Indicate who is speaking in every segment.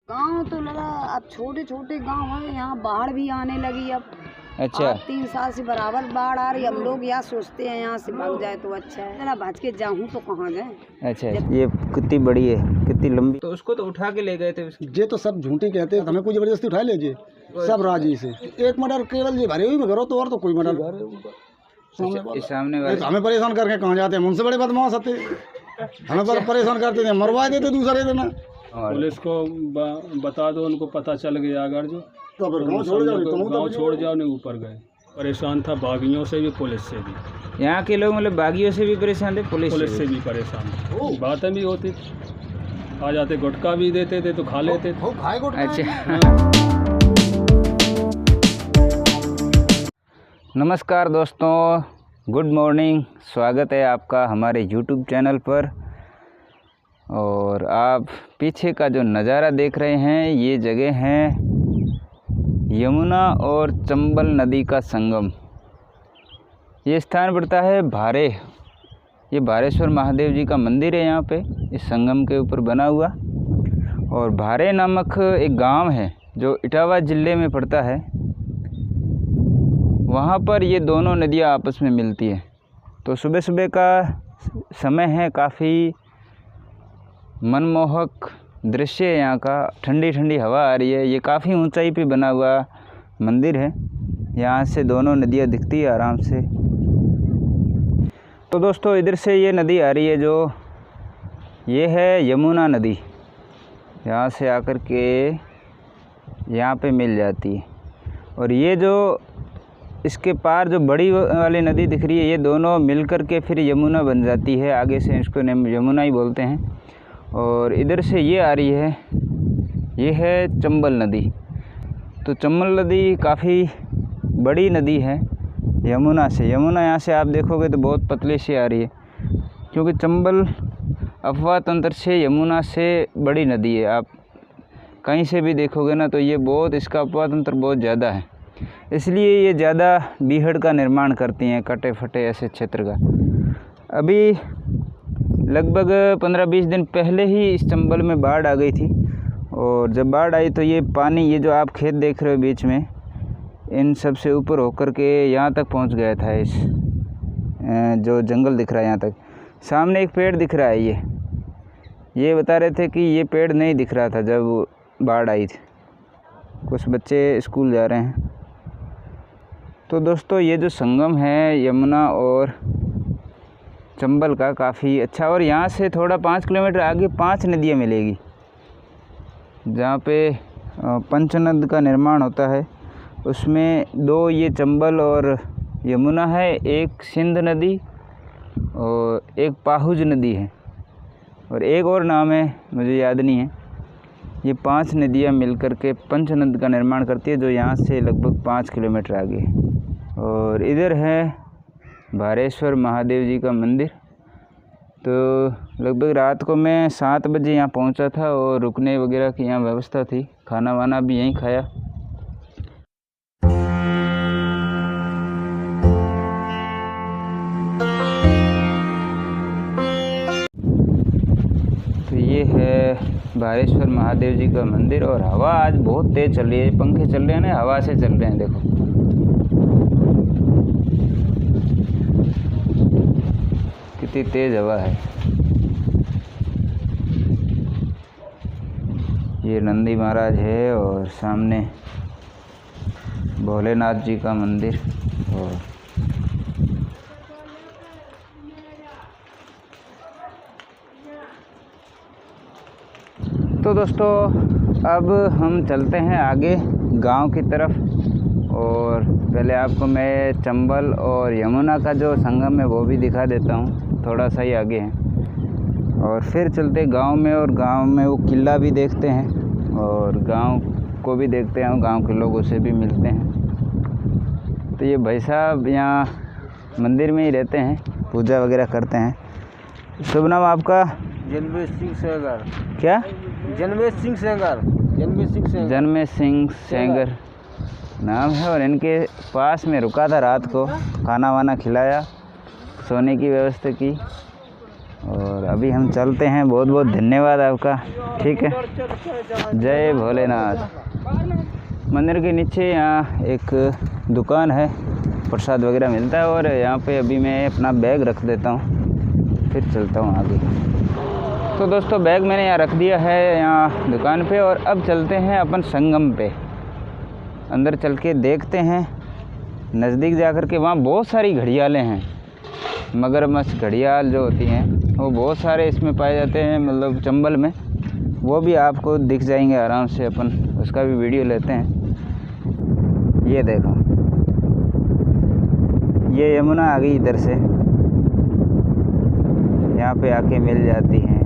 Speaker 1: गांव तो लगा अब छोटे छोटे गांव है, यहाँ बाढ़ भी आने लगी अब।
Speaker 2: अच्छा।
Speaker 1: 3 साल से बराबर बाढ़ आ रही। हम लोग यहाँ सोचते हैं यहाँ से भाग जाए तो अच्छा है, ना भाग के जाऊँ तो कहाँ जाए।
Speaker 2: अच्छा, ये कितनी बड़ी है, कितनी लंबी? तो उसको तो उठा के ले गए थे।
Speaker 3: ये तो सब झूठी कहते हैं, हमें कोई जबरदस्ती उठा लीजिए, सब राजी से। एक मर्डर केवल ये भरे हुई में करो तो, और तो कोई मर्डर
Speaker 2: सामने वाले
Speaker 3: हमें परेशान करके कहाँ जाते हैं, उनसे बड़े बदमाश होते, हमें परेशान करते थे, मरवा देते दूसरे दिन।
Speaker 4: पुलिस को बता दो, उनको पता चल गया अगर जो
Speaker 3: तो फिर गाँव
Speaker 4: छोड़ जाओ नहीं, ऊपर गए। परेशान था बागियों से भी, पुलिस से भी।
Speaker 2: यहाँ के लोग मतलब बागियों से भी परेशान थे, पुलिस
Speaker 4: से भी परेशान थे। बातें भी होती थी, आ जाते गुटखा भी देते थे तो खा लेते थे।
Speaker 2: अच्छा। नमस्कार दोस्तों, गुड मॉर्निंग। स्वागत है आपका हमारे YouTube चैनल पर। और आप पीछे का जो नज़ारा देख रहे हैं, ये जगह है यमुना और चंबल नदी का संगम। ये स्थान पड़ता है भारे। ये भारेश्वर महादेव जी का मंदिर है यहाँ पे, इस संगम के ऊपर बना हुआ। और भारे नामक एक गांव है जो इटावा ज़िले में पड़ता है। वहाँ पर ये दोनों नदियाँ आपस में मिलती हैं। तो सुबह सुबह का समय है, काफ़ी मनमोहक दृश्य है यहाँ का। ठंडी ठंडी हवा आ रही है। ये काफ़ी ऊंचाई पे बना हुआ मंदिर है, यहाँ से दोनों नदियाँ दिखती है आराम से। तो दोस्तों, इधर से ये नदी आ रही है, जो ये है यमुना नदी। यहाँ से आकर के यहाँ पे मिल जाती है। और ये जो इसके पार जो बड़ी वाली नदी दिख रही है, ये दोनों मिलकर के फिर यमुना बन जाती है। आगे से इसको यमुना ही बोलते हैं। और इधर से ये आ रही है, ये है चंबल नदी। तो चंबल नदी काफ़ी बड़ी नदी है यमुना से। यमुना यहाँ से आप देखोगे तो बहुत पतली सी आ रही है, क्योंकि चंबल अफवाह तंत्र से यमुना से बड़ी नदी है। आप कहीं से भी देखोगे ना तो ये बहुत, इसका अफवाह तंत्र बहुत ज़्यादा है, इसलिए ये ज़्यादा बीहड़ का निर्माण करती हैं, कटे फटे ऐसे क्षेत्र का। अभी लगभग 15-20 दिन पहले ही इस चंबल में बाढ़ आ गई थी। और जब बाढ़ आई तो ये पानी, ये जो आप खेत देख रहे हो बीच में, इन सब से ऊपर होकर के यहाँ तक पहुँच गया था। इस जो जंगल दिख रहा है यहाँ तक। सामने एक पेड़ दिख रहा है, ये बता रहे थे कि ये पेड़ नहीं दिख रहा था जब बाढ़ आई थी। कुछ बच्चे स्कूल जा रहे हैं। तो दोस्तों, ये जो संगम है यमुना और चंबल का, काफ़ी अच्छा। और यहाँ से थोड़ा 5 किलोमीटर आगे 5 नदियाँ मिलेगी, जहाँ पे पंचनद का निर्माण होता है। उसमें 2 ये चंबल और यमुना है, एक सिंध नदी और एक पाहुज नदी है, और एक और नाम है मुझे याद नहीं है। ये 5 नदियाँ मिलकर के पंचनद का निर्माण करती है, जो यहाँ से लगभग 5 किलोमीटर आगे है। और इधर है भारेश्वर महादेव जी का मंदिर। तो लगभग रात को मैं 7 बजे यहाँ पहुँचा था, और रुकने वगैरह की यहाँ व्यवस्था थी। खाना वाना भी यहीं खाया। तो ये है भारेश्वर महादेव जी का मंदिर। और हवा आज बहुत तेज़ चल रही है, पंखे चल रहे हैं ना, हवा से चल रहे हैं। देखो कितनी तेज़ हवा है। ये नंदी महाराज है, और सामने भोलेनाथ जी का मंदिर। और तो दोस्तों, अब हम चलते हैं आगे गांव की तरफ। और पहले आपको मैं चंबल और यमुना का जो संगम है वो भी दिखा देता हूँ, थोड़ा सा ही आगे है। और फिर चलते गांव में, और गांव में वो किला भी देखते हैं, और गांव को भी देखते हैं, गांव के लोगों से भी मिलते हैं। तो ये भाई साहब यहाँ मंदिर में ही रहते हैं, पूजा वगैरह करते हैं। शुभ नाम आपका?
Speaker 5: जन्मेश सिंह सेंगर।
Speaker 2: क्या?
Speaker 5: जन्मेश सिंह सेंगर।
Speaker 2: जन्मेश सिंह सेंगर नाम है। और इनके पास में रुका था रात को, खाना वाना खिलाया, सोने की व्यवस्था की। और अभी हम चलते हैं। बहुत बहुत धन्यवाद आपका। ठीक है, जय भोलेनाथ। मंदिर के नीचे यहाँ एक दुकान है, प्रसाद वगैरह मिलता है। और यहाँ पे अभी मैं अपना बैग रख देता हूँ, फिर चलता हूँ आगे। तो दोस्तों बैग मैंने यहाँ रख दिया है यहाँ दुकान पे, और अब चलते हैं अपन संगम पे। अंदर चल के देखते हैं, नज़दीक जा कर के। वहाँ बहुत सारी घड़ियालें हैं, मगरमच्छ घड़ियाल जो होती हैं वो बहुत सारे इसमें पाए जाते हैं, मतलब चंबल में। वो भी आपको दिख जाएंगे आराम से, अपन उसका भी वीडियो लेते हैं। ये देखो, ये यमुना आ गई इधर से, यहाँ पे आके मिल जाती हैं।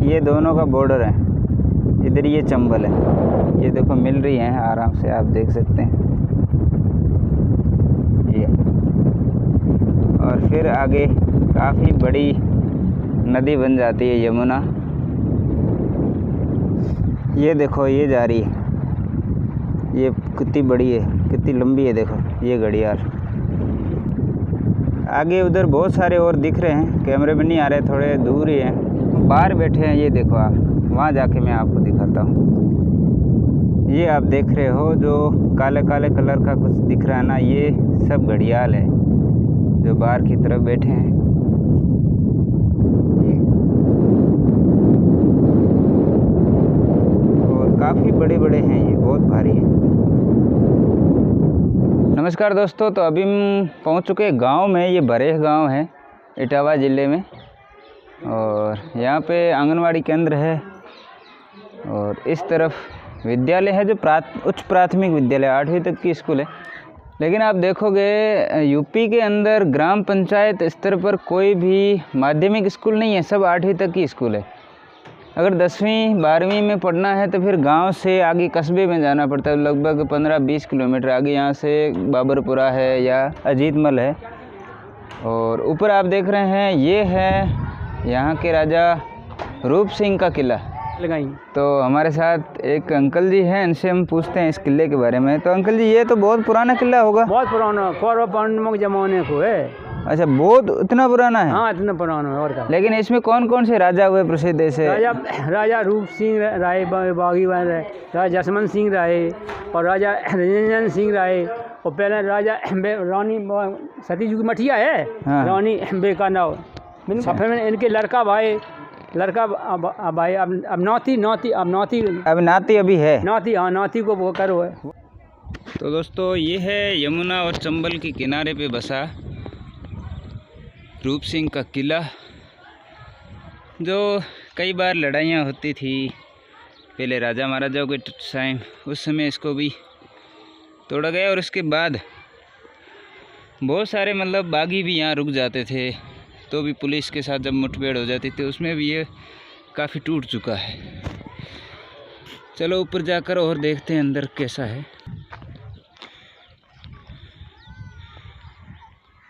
Speaker 2: ये दोनों का बॉर्डर है, इधर ये चंबल है। ये देखो मिल रही हैं आराम से, आप देख सकते हैं ये। और फिर आगे काफ़ी बड़ी नदी बन जाती है यमुना। ये देखो ये जा रही है, ये कितनी बड़ी है, कितनी लंबी है। देखो ये घड़ियाल। आगे उधर बहुत सारे और दिख रहे हैं, कैमरे में नहीं आ रहे, थोड़े दूर ही हैं। बाहर बैठे हैं, ये देखो आप, वहाँ जाके मैं आपको दिखाता हूँ। ये आप देख रहे हो जो काले काले कलर का कुछ दिख रहा है ना, ये सब घड़ियाल है जो बाहर की तरफ बैठे हैं। और काफ़ी बड़े बड़े हैं, ये बहुत भारी हैं। नमस्कार दोस्तों, तो अभी हम पहुंच चुके हैं गांव में। ये बरेह गांव है, इटावा ज़िले में। और यहाँ पे आंगनवाड़ी केंद्र है, और इस तरफ विद्यालय है जो उच्च प्राथमिक विद्यालय, 8वीं तक की स्कूल है। लेकिन आप देखोगे यूपी के अंदर ग्राम पंचायत स्तर पर कोई भी माध्यमिक स्कूल नहीं है, सब 8वीं तक की स्कूल है। अगर 10वीं 12वीं में पढ़ना है तो फिर गांव से आगे कस्बे में जाना पड़ता है, लगभग 15-20 किलोमीटर आगे। यहाँ से बाबरपुरा है या अजीतमल है। और ऊपर आप देख रहे हैं, ये है यहाँ के राजा रूप सिंह का किला। तो हमारे साथ एक अंकल जी हैं, इनसे हम पूछते हैं इस किले के बारे में। तो अंकल जी, ये तो बहुत पुराना किला होगा?
Speaker 6: बहुत पुराना, कौरव पांडवों के जमाने को है।
Speaker 2: अच्छा, बहुत इतना पुराना है?
Speaker 6: हाँ, इतना पुराना है। और क्या?
Speaker 2: लेकिन इसमें कौन कौन से राजा हुए प्रसिद्ध? ऐसे
Speaker 6: राजा रूप सिंह राय बागी राजा जसवंत सिंह राय, और राजा रंजन सिंह राय, और पहले राजा रानी सती जी की मठिया है। हाँ। रानी बेका नाव। फिर इनके लड़का भाई अब नाती अभी है नाती। हाँ, नाती को वो करो है।
Speaker 2: तो दोस्तों ये है यमुना और चंबल के किनारे पे बसा रूप सिंह का किला, जो कई बार लड़ाइयाँ होती थी पहले राजा महाराजाओं के टाइम, उस समय इसको भी तोड़ा गया। और उसके बाद बहुत सारे मतलब बागी भी यहाँ रुक जाते थे, तो भी पुलिस के साथ जब मुठभेड़ हो जाती थी उसमें भी ये काफ़ी टूट चुका है। चलो ऊपर जाकर और देखते हैं अंदर कैसा है।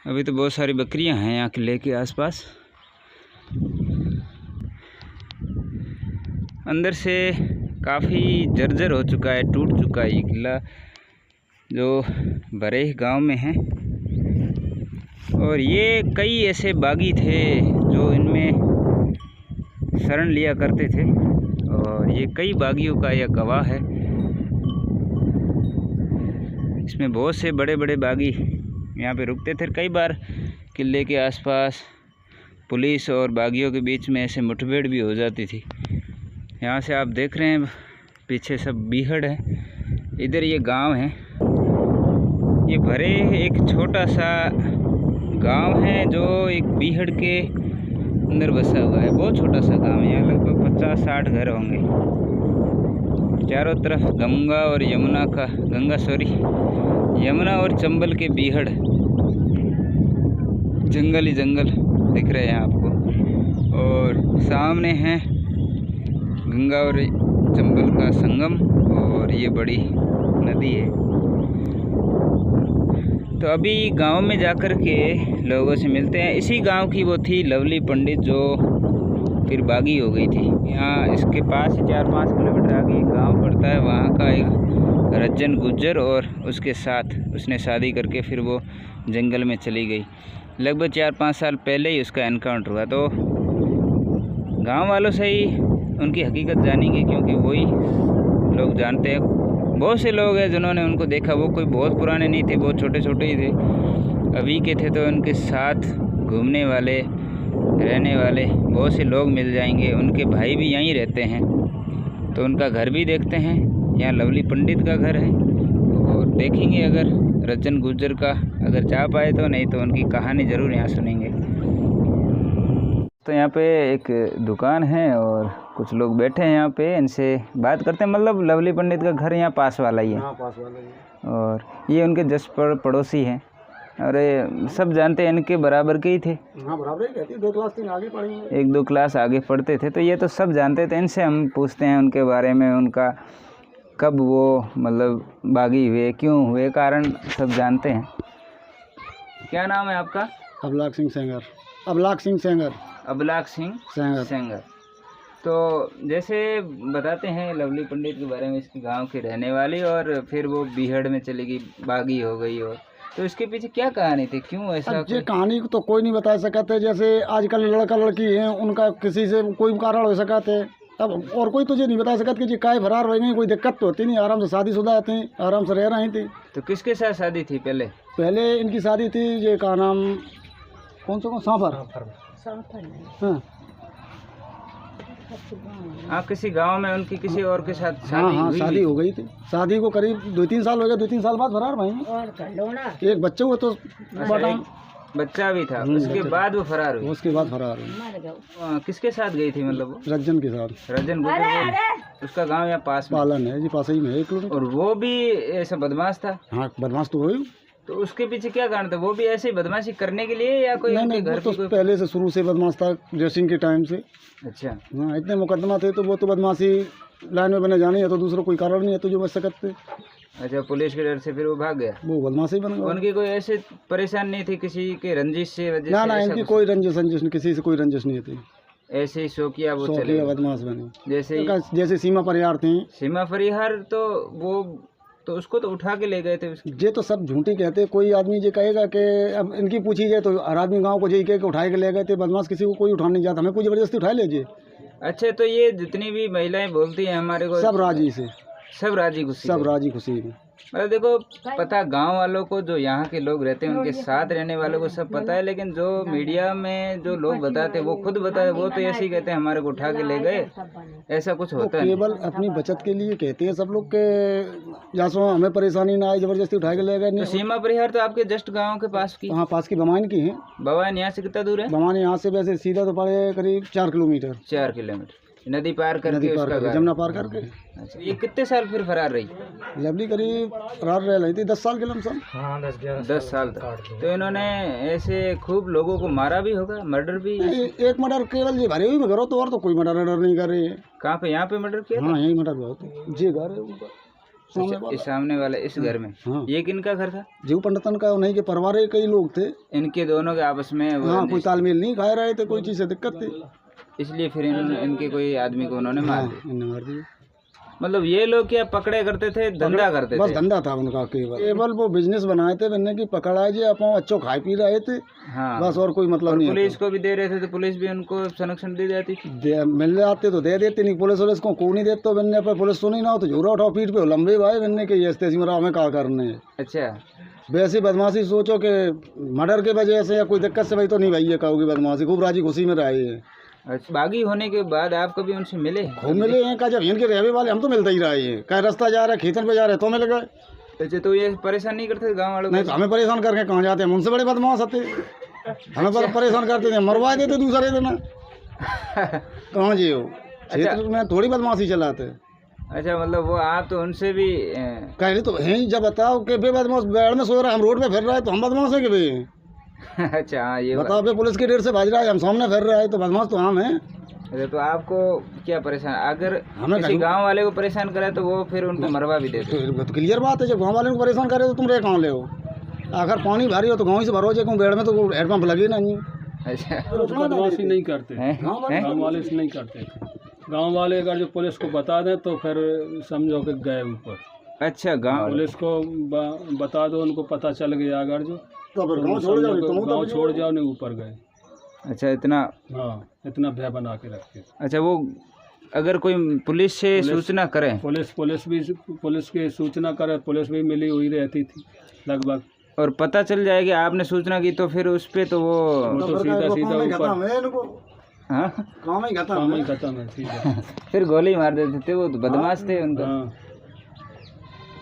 Speaker 2: अभी तो बहुत सारी बकरियां हैं यहाँ किले के आसपास। अंदर से काफ़ी जर्जर हो चुका है, टूट चुका है ये किला, जो बरेह गांव में है। और ये कई ऐसे बागी थे जो इनमें शरण लिया करते थे, और ये कई बागियों का यह गवाह है। इसमें बहुत से बड़े बड़े बागी यहाँ पे रुकते थे। कई बार किले के आसपास पुलिस और बागियों के बीच में ऐसे मुठभेड़ भी हो जाती थी। यहाँ से आप देख रहे हैं पीछे सब बीहड़ है, इधर ये गांव है। ये बरेह एक छोटा सा गांव है जो एक बीहड़ के अंदर बसा हुआ है। बहुत छोटा सा गांव है, यहाँ लगभग 50-60 घर होंगे। चारों तरफ गंगा और यमुना का यमुना और चंबल के बीहड़, जंगल ही जंगल दिख रहे हैं आपको। और सामने है गंगा और चंबल का संगम, और ये बड़ी नदी है। तो अभी गांव में जाकर के लोगों से मिलते हैं। इसी गांव की वो थी लवली पंडित, जो फिर बागी हो गई थी। यहाँ इसके पास 4-5 किलोमीटर आगे एक गाँव पड़ता है, वहाँ का एक रज्जन गुज्जर, और उसके साथ उसने शादी करके फिर वो जंगल में चली गई। लगभग 4-5 साल पहले ही उसका एनकाउंटर हुआ। तो गांव वालों से ही उनकी हकीकत जानेंगे, क्योंकि वही लोग जानते हैं। बहुत से लोग हैं जिन्होंने उनको देखा, वो कोई बहुत पुराने नहीं थे, बहुत छोटे छोटे ही थे, अभी के थे। तो उनके साथ घूमने वाले, रहने वाले बहुत से लोग मिल जाएंगे। उनके भाई भी यहीं रहते हैं, तो उनका घर भी देखते हैं। यहाँ लवली पंडित का घर है, और देखेंगे अगर रजन गुज्जर का अगर जा पाए तो, नहीं तो उनकी कहानी ज़रूर यहाँ सुनेंगे। तो यहाँ पे एक दुकान है और कुछ लोग बैठे हैं यहाँ पे, इनसे बात करते हैं। मतलब लवली पंडित का घर यहाँ पास वाला ही है, और ये उनके जस्ट पड़ोसी हैं, और ये सब जानते हैं, इनके बराबर के ही थे।
Speaker 3: हाँ बराबर ही कहती, 2 क्लास 3 आगे पढ़ी,
Speaker 2: 1-2 क्लास आगे पढ़ते थे, तो ये तो सब जानते थे। इनसे हम पूछते हैं उनके बारे में, उनका कब वो मतलब बागी हुए, क्यों हुए, कारण सब जानते हैं। क्या नाम है आपका?
Speaker 3: अबलाक सिंह सेंगर। अबलाक सिंह सेंगर।
Speaker 2: अबलाक सिंह सेंगर। तो जैसे बताते हैं लवली पंडित के बारे में, इसके गांव की रहने वाली, और फिर वो बीहड़ में चली गई, बागी हो गई। और तो इसके पीछे क्या कहानी थी, क्यों ऐसा?
Speaker 3: ये कहानी तो कोई नहीं बता सकते। जैसे आजकल लड़का लड़की हैं, उनका किसी से कोई कारण हो सकते। अब और कोई तुझे नहीं बता सकता कि जी काय फरार रह गई, कोई दिक्कत तो होती नहीं, आराम से शादीशुदा थी, आराम से रह रही थी।
Speaker 2: तो किसके साथ शादी थी पहले?
Speaker 3: पहले इनकी शादी थी, ये का नाम कौन सा सांफर।
Speaker 2: हाँ, किसी गांव में उनकी किसी और के साथ शादी
Speaker 3: हाँ
Speaker 2: हुई
Speaker 3: शादी हो गई थी। शादी को करीब 2-3 साल हो गए, 2-3 साल बाद फरार भाई। एक बच्चे हुए तो
Speaker 2: बच्चा भी था, उसके बाद वो फरार हुई।
Speaker 3: उसके बाद फरार हुई।
Speaker 2: किसके साथ गई थी? मतलब वो
Speaker 3: रज्जन के साथ।
Speaker 2: रजन गुज्जर, उसका गांव यहाँ पास में
Speaker 3: पालन है जी, पास ही में है 1 किलोमीटर।
Speaker 2: और वो भी ऐसा बदमाश था?
Speaker 3: हाँ बदमाश तो हुई।
Speaker 2: तो उसके पीछे क्या कारण था? वो भी ऐसे ही बदमाशी करने के लिए, या कोई
Speaker 3: नहीं,
Speaker 2: घर
Speaker 3: तो
Speaker 2: की
Speaker 3: पहले से शुरू से बदमाश था, ड्रेसिंग के टाइम से।
Speaker 2: अच्छा।
Speaker 3: हाँ, इतने मुकदमा थे, तो वो तो बदमाशी लाइन में बने जाने है, तो दूसरा कोई कारण नहीं है तो जो बच सकते।
Speaker 2: अच्छा, पुलिस के डर से फिर वो भाग गया?
Speaker 3: वो बदमाशी बन गया।
Speaker 2: उनकी कोई ऐसे परेशान नहीं थी किसी के रंजिश से, वजह
Speaker 3: ना
Speaker 2: से?
Speaker 3: ना, इनकी कोई रंजिश नहीं, किसी से कोई रंजिश नहीं थी।
Speaker 2: ऐसे ही शौकिया वो चले
Speaker 3: बदमाश बने।
Speaker 2: जैसे
Speaker 3: सीमा परिहार थी।
Speaker 2: सीमा परिहार, तो वो तो उसको तो उठा के ले गए थे।
Speaker 3: ये तो सब झूठी कहते। कोई आदमी ये कहेगा कि अब इनकी पूछी जाए तो हर आदमी गाँव को यही कह के उठाए के ले गए थे। बदमाश किसी को कोई उठाने नहीं जाता, हमें कोई जबरदस्ती उठा लीजिए।
Speaker 2: अच्छा, तो ये जितनी भी महिलाएं बोलती हैं हमारे को,
Speaker 3: सब राजी से,
Speaker 2: सब राजी खुशी,
Speaker 3: सब राजी खुशी में।
Speaker 2: मतलब देखो, पता गांव वालों को, जो यहाँ के लोग रहते हैं, उनके साथ रहने वालों को सब पता है, लेकिन जो मीडिया में जो लोग बताते हैं, वो खुद बताते, वो तो ऐसे ही कहते हैं हमारे को उठा के ले गए, ऐसा कुछ होता है।
Speaker 3: केवल अपनी बचत के लिए कहते हैं सब लोग के, जैसे हमें परेशानी ना आए, जबरदस्ती उठा के ले गए।
Speaker 2: तो सीमा परिहार तो आपके जस्ट गाँव के पास की?
Speaker 3: हाँ, पास की बमाइन की है।
Speaker 2: बवाइन यहाँ से कितना दूर है?
Speaker 3: बमाइन यहाँ से वैसे सीधा तो पड़े करीब 4 किलोमीटर।
Speaker 2: 4 किलोमीटर नदी पार करके,
Speaker 3: जमुना पार करके।
Speaker 2: अच्छा, ये कितने साल फिर फरार रही?
Speaker 3: लवली करीब फरार रह रही थी 10 साल के लमसम।
Speaker 2: हाँ, 10 साल तक। तो इन्होंने ऐसे खूब लोगों को मारा भी होगा, मर्डर भी?
Speaker 3: एक मर्डर केवल ये भरे हुई में करो तो, और तो कोई मर्डर नहीं कर रही है।
Speaker 2: कहाँ पे? यहाँ पे मर्डर किया?
Speaker 3: हाँ, यही मर्डर हुआ था। जी घर है उनका,
Speaker 2: सामने वाले इस घर में।
Speaker 3: हाँ।
Speaker 2: ये किनका घर था?
Speaker 3: जीव पंडितन का। उन्हीं के परिवार के कई लोग थे,
Speaker 2: इनके दोनों के आपस में।
Speaker 3: हाँ, कोई तालमेल नहीं खा रहे थे, कोई चीज़ से दिक्कत थी,
Speaker 2: इसलिए फिर इनके कोई आदमी को उन्होंने मार दिया।
Speaker 3: इन्हें मार दिया।
Speaker 2: मतलब ये लोग क्या पकड़े करते थे, धंधा करते थे?
Speaker 3: बस धंधा था उनका। केवल वो बिजनेस बनाए थे, बनने की पकड़ाए जी, आप अच्छो खाए पी रहे थे।
Speaker 2: हाँ,
Speaker 3: बस और कोई मतलब नहीं।
Speaker 2: पुलिस को भी दे रहे थे, तो पुलिस भी उनको संरक्षण दे जाती थी?
Speaker 3: मिल जाते तो दे देते, नहीं पुलिस को नहीं देते। बनने पर पुलिस सुनी ना हो तो झूरा उठाओ पीठ पे लंबे भाई बनने के, ये मेरा हमें क्या करने।
Speaker 2: अच्छा,
Speaker 3: वैसी बदमाशी सोचो कि मर्डर के वजह से या कोई दिक्कत से भाई तो नहीं भाई ये कहोगी बदमाशी, खूब राजी खुशी में रहे है।
Speaker 2: अच्छा, बागी होने के बाद आप कभी उनसे मिले?
Speaker 3: खूब मिले हैं। का जब इनके रहने वाले हम तो मिलते ही रहे हैं, कहीं रास्ता जा रहा है, खेतन पे जा रहे हैं तो मिल गए।
Speaker 2: अच्छा, तो ये परेशान नहीं करते गाँव वालों को?
Speaker 3: नहीं तो हमें परेशान करके कहाँ जाते हैं, उनसे बड़े बदमाश आते, हमें परेशान करते थे, मरवा देते दूसरे दिन। कहाँ जी हो, क्षेत्र में थोड़ी बदमाशी चलाते।
Speaker 2: अच्छा, मतलब वो आप तो उनसे भी
Speaker 3: कह तो हैं। जब बताओ कि बे बदमाश बेड़ में सो रहा है, हम रोड पे फिर रहा है तो हम बदमाश है कि बे?
Speaker 2: अच्छा, हाँ, ये
Speaker 3: बताओ, बे पुलिस की डेर से भाज रहा है, हम सामने फिर रहा है तो बदमाश तो हम हैं।
Speaker 2: अच्छा, तो आपको क्या परेशान, अगर
Speaker 3: हमें
Speaker 2: किसी गांव वाले को परेशान करे तो वो फिर उनको मरवा भी देते?
Speaker 3: तो क्लियर बात है, जब गाँव वाले को परेशान करे तो तुम रे कहाँ ले हो? अगर पानी भारी हो तो गाँव से भरो, जाए बेड़ में तो हेडपम्प लगे ना। नहीं,
Speaker 4: अच्छा, बदमाशी नहीं करते, गाँव वाले से नहीं करते थे। गांव वाले अगर जो पुलिस को बता दें तो फिर समझो कि गए ऊपर।
Speaker 2: अच्छा, गांव
Speaker 4: पुलिस को बता दो, उनको पता चल गया अगर जो,
Speaker 3: तो
Speaker 4: गांव छोड़ जाओ, नहीं ऊपर गए।
Speaker 2: अच्छा, इतना।
Speaker 4: हाँ, इतना भय बना के रखते थे।
Speaker 2: अच्छा, वो अगर कोई पुलिस से सूचना करे,
Speaker 4: पुलिस की सूचना करे, पुलिस भी मिली हुई रहती थी लगभग,
Speaker 2: और पता चल जाएगा आपने सूचना की, तो फिर उस पे तो वो
Speaker 4: तो सीधा ऊपर।
Speaker 2: हाँ,
Speaker 4: काम ही खत्म है सीधा।
Speaker 2: फिर गोली मार देते थे, वो तो बदमाश थे उनका।
Speaker 4: हाँ।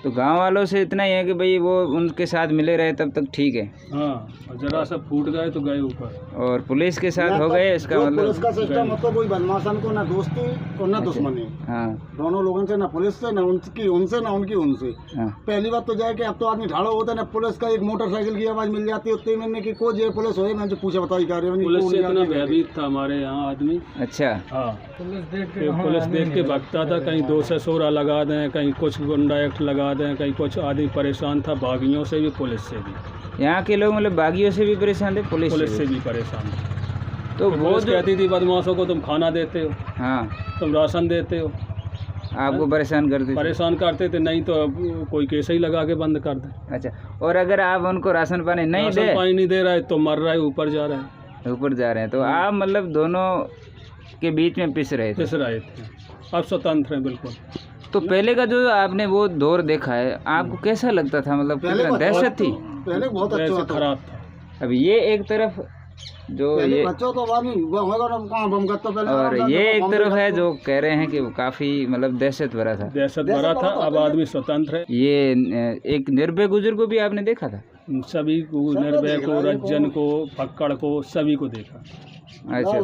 Speaker 2: तो गांव वालों से इतना ही है कि भाई वो उनके साथ मिले रहे तब तक ठीक है।
Speaker 4: हाँ, और जरा सा फूट गए तो गए ऊपर।
Speaker 2: और पुलिस के साथ हो गए, इसका मतलब
Speaker 3: पुलिस का सिस्टम है तो कोई बदमाशन को ना दोस्ती और ना दुश्मनी।
Speaker 2: हाँ,
Speaker 3: दोनों लोगों से, ना पुलिस से, ना उनकी उनसे, ना उनकी उनसे।
Speaker 2: हाँ,
Speaker 3: पहली बात तो जाए कि अब तो आदमी ठाड़ा होता है ना, पुलिस का एक मोटरसाइकिल की आवाज मिल जाती है उतने में कि को जे पुलिस हो, मैं जो पूछा बताई जा रही हूँ।
Speaker 4: पुलिस से इतना भयभीत था हमारे यहाँ आदमी।
Speaker 2: अच्छा,
Speaker 4: हाँ, पुलिस देख के भागता था, कहीं 200 लगा दें, कहीं कुछ गुंडा एक्ट लगा दें, कहीं कुछ। आदमी परेशान था, बागियों से भी, पुलिस से भी।
Speaker 2: यहाँ के लोग मतलब बागियों से भी परेशान थे, पुलिस
Speaker 4: से भी परेशान थे।
Speaker 2: तो वो
Speaker 4: कहती थी बदमाशों को, तुम खाना देते हो,
Speaker 2: हाँ,
Speaker 4: तुम राशन देते हो,
Speaker 2: आपको परेशान करते
Speaker 4: थे, नहीं तो कोई केस ही लगा के बंद कर दे।
Speaker 2: अच्छा, और अगर आप उनको राशन पानी नहीं
Speaker 4: दे रहा है तो मर रहा है, ऊपर जा रहे हैं,
Speaker 2: तो आप मतलब दोनों के बीच में पिस रहे थे।
Speaker 4: अब स्वतंत्र हैं बिल्कुल।
Speaker 2: तो पहले का जो आपने वो दौर देखा है, आपको कैसा लगता था? मतलब कितना दहशत थी?
Speaker 3: पहले बहुत अच्छा
Speaker 4: खराब था।
Speaker 2: अब ये एक तरफ जो ये और ये एक तरफ है जो कह रहे हैं कि वो काफी मतलब दहशत भरा था।
Speaker 4: अब आदमी स्वतंत्र है।
Speaker 2: ये एक निर्भय गुजर को भी आपने देखा था?
Speaker 4: सभी को, निर्भय को, रज्जन को, फक्कड़ को, सभी को देखा।
Speaker 2: अच्छा,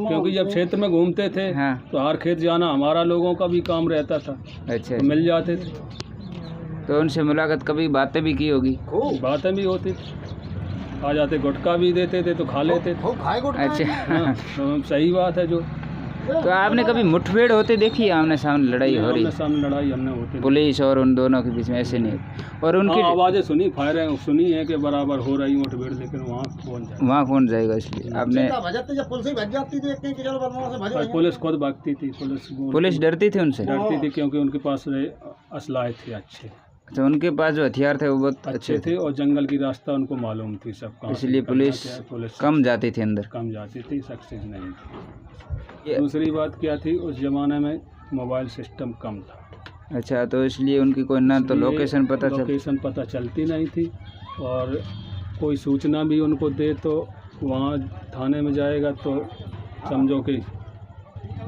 Speaker 4: क्योंकि जब क्षेत्र में घूमते थे, हाँ, तो हर खेत जाना हमारा लोगों का भी काम रहता था।
Speaker 2: अच्छा,
Speaker 4: तो मिल जाते थे,
Speaker 2: तो उनसे मुलाकात, कभी बातें भी की होगी?
Speaker 4: बातें भी होती थी, आ जाते, गुटखा भी देते थे तो खा लेते थे।
Speaker 2: अच्छा,
Speaker 4: हाँ, तो सही बात है जो।
Speaker 2: तो आपने कभी मुठभेड़ होते देखी, आमने सामने लड़ाई हो रही?
Speaker 4: सामने लड़ाई हमने होती,
Speaker 2: पुलिस और उन दोनों के बीच में ऐसे नहीं? और उनकी
Speaker 4: आवाज़ें सुनी, फायरिंग सुनी है कि बराबर हो रही मुठभेड़, लेकिन वहाँ कौन जाएगा? इसलिए आपने पुलिस खुद भागती थी, पुलिस डरती थी उनसे? डरती थी क्योंकि उनके पास असलाह थे अच्छे।
Speaker 2: अच्छा, उनके पास जो हथियार थे वो बहुत अच्छे थे और
Speaker 4: जंगल की रास्ता उनको मालूम थी सब,
Speaker 2: इसलिए पुलिस कम जाती थी अंदर,
Speaker 4: सक्सेस नहीं थी। दूसरी बात क्या थी, उस जमाने में मोबाइल सिस्टम कम था।
Speaker 2: अच्छा, तो इसलिए उनकी कोई ना तो लोकेशन
Speaker 4: पता चलती नहीं थी, और कोई सूचना भी उनको दे तो वहाँ थाने में जाएगा तो समझो कि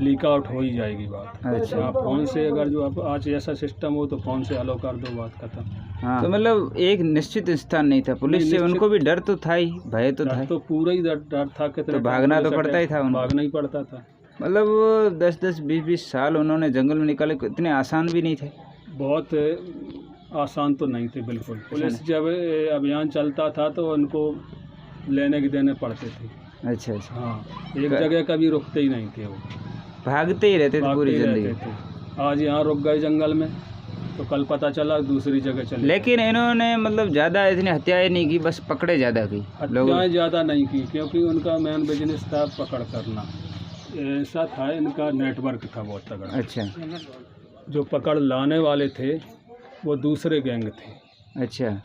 Speaker 4: लीक आउट हो ही जाएगी बात।
Speaker 2: अच्छा,
Speaker 4: फ़ोन से अगर जो अब आज ऐसा सिस्टम हो तो फ़ोन से अलो कर दो, बात खत्म।
Speaker 2: हाँ, तो मतलब एक निश्चित स्थान नहीं था पुलिस से, उनको भी डर तो था ही, भय तो था,
Speaker 4: तो पूरा ही डर था कि
Speaker 2: तो भागना तो पड़ता ही था,
Speaker 4: भागना ही पड़ता था।
Speaker 2: मतलब वो 10-10, 20-20 साल उन्होंने जंगल में निकाले, इतने आसान भी नहीं थे।
Speaker 4: बहुत आसान तो नहीं थे बिल्कुल। पुलिस जब अभियान चलता था तो उनको लेने के देने पड़ते थे।
Speaker 2: अच्छा,
Speaker 4: हाँ, एक जगह कभी रुकते ही नहीं थे, वो
Speaker 2: भागते ही रहते थे पूरी जिंदगी।
Speaker 4: आज यहाँ रुक गए जंगल में तो कल पता चला दूसरी जगह चले।
Speaker 2: लेकिन इन्होंने मतलब ज़्यादा इतनी हत्याएं नहीं की, बस पकड़े ज़्यादा की,
Speaker 4: हत्याएं ज़्यादा नहीं की, क्योंकि उनका मेन बिजनेस था पकड़ करना। ऐसा था, इनका नेटवर्क था बहुत तगड़ा।
Speaker 2: अच्छा,
Speaker 4: जो पकड़ लाने वाले थे वो दूसरे गैंग थे।
Speaker 2: अच्छा,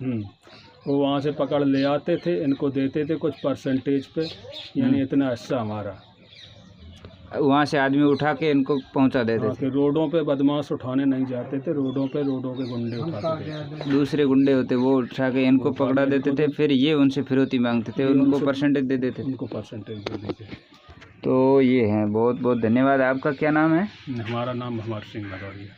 Speaker 4: वो वहाँ से पकड़ ले आते थे, इनको देते थे कुछ परसेंटेज पे, यानी इतना हिस्सा हमारा,
Speaker 2: वहाँ से आदमी उठा के इनको पहुँचा देते थे।
Speaker 4: रोडों पे बदमाश उठाने नहीं जाते थे, रोडों के गुंडे उठाते थे,
Speaker 2: दूसरे गुंडे होते वो उठा के इनको पकड़ा देते थे, फिर ये उनसे फिरौती मांगते थे, उनको परसेंटेज दे देते थे। तो ये है, बहुत बहुत धन्यवाद। आपका क्या नाम है?
Speaker 4: हमारा नाम भंवर सिंह भदौरिया।